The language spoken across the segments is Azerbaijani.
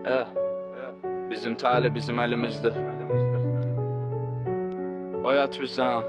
Yeah. Bizim talep bizim elimizde. Hayat bizden.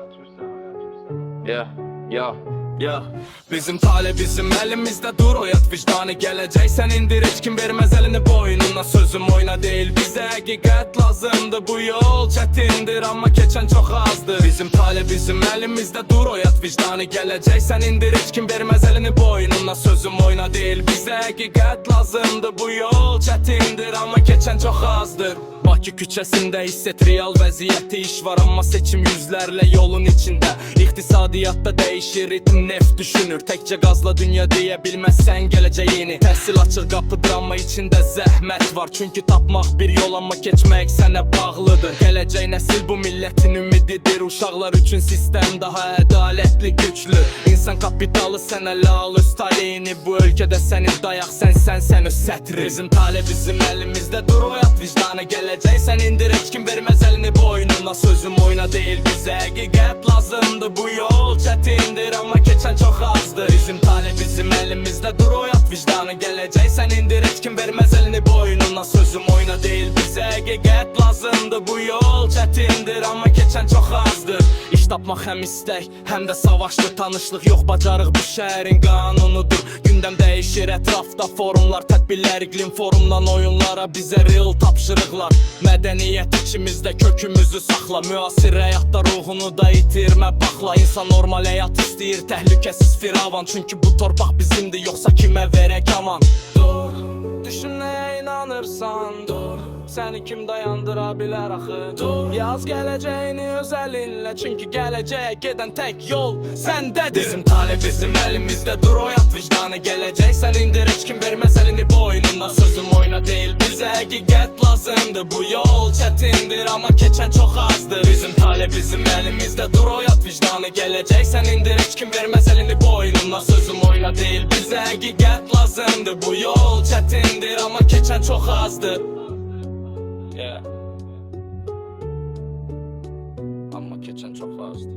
Yeah. Yeah. Ya bizim talep bizim elimizde, dur oyat vicdanı. Gelecek senindir, hiç kim vermez elini boynuna. Sözüm oyna değil, bize hakikat lazımdı. Bu yol çetindir ama geçen çok azdır. Bizim talep bizim elimizde, dur oyat vicdanı. Gelecek senindir, hiç kim vermez elini boynuna. Sözüm oyna değil, bize hakikat lazımdı. Bu yol çetindir ama geçen çok azdır. Bakı küçəsində hisset real vəziyyəti, iş var amma seçim yüzlərlə yolun içində. İqtisadiyyatda değişir ritim, neft düşünür. Təkcə qazla dünya deyə bilməzsən gələcəyini. Təhsil açır qapı, drama içində zəhmət var. Çünki tapmaq bir yol amma keçmək sənə bağlıdır. Gələcək nəsil bu millətin ümididir. Uşaqlar üçün sistem daha ədalətli, güclü. İnsan kapitalı sənə lal öz taleyini. Bu ölkədə sənin dayaq sən öz sətri. Bizim talep bizim əlimizdə, dur oyat vicdanı. Gələcək sənindir, heç kim verməz əlini boynuna. Sözüm oyna değil, bizə həqiqət lazımdır. Bu yol çətindir amma keçən çox azdır. Bizim talep bizim əlimizdə, dur oyat vicdanı. Gələcək sənindir, heç kim verməz əlini boynuna. Sözüm oyna değil, bizə həqiqət lazımdır. Bu yol çətindir amma keçən çox azdır. İş tapmaq həm istək, həm də savaşlı. Tanışlıq yox, bacarıq bu şəhərin qanunudur. Gündəm dəyişir ətrafda forumlar, tədbirlər, iqlim forumdan oyunlara. Bizə real tapşırıqlar, mədəniyyət içimizdə kökümüzü saxla. Müasir həyatda ruhunu da itirmə, baxla. İnsan normal həyat istəyir, təhlükəsiz firavan. Çünki bu torpaq bizimdir, yoxsa kimə verək aman. Dur, düşün nəyə inanırsan, dur. Səni kim dayandıra bilər axı? Dur, yaz gələcəyini öz əlinlə. Çünki gələcəyə gedən tək yol səndədir. Bizim talep bizim əlimizdə, dur oyat vicdanı. Gələcək sənindir, heç kim verməz əlini boynuna. Sözüm oyna değil, bizə həqiqət lazımdır. Bu yol çətindir amma keçən çox azdır. Bizim talep bizim əlimizdə, dur oyat vicdanı. Gələcək sənindir, heç kim verməz əlini boynuna. Sözüm oyna değil, bizə həqiqət lazımdır. Bu yol çətindir amma keçən çox azdır. Yeah. Amma keçən çox azdır.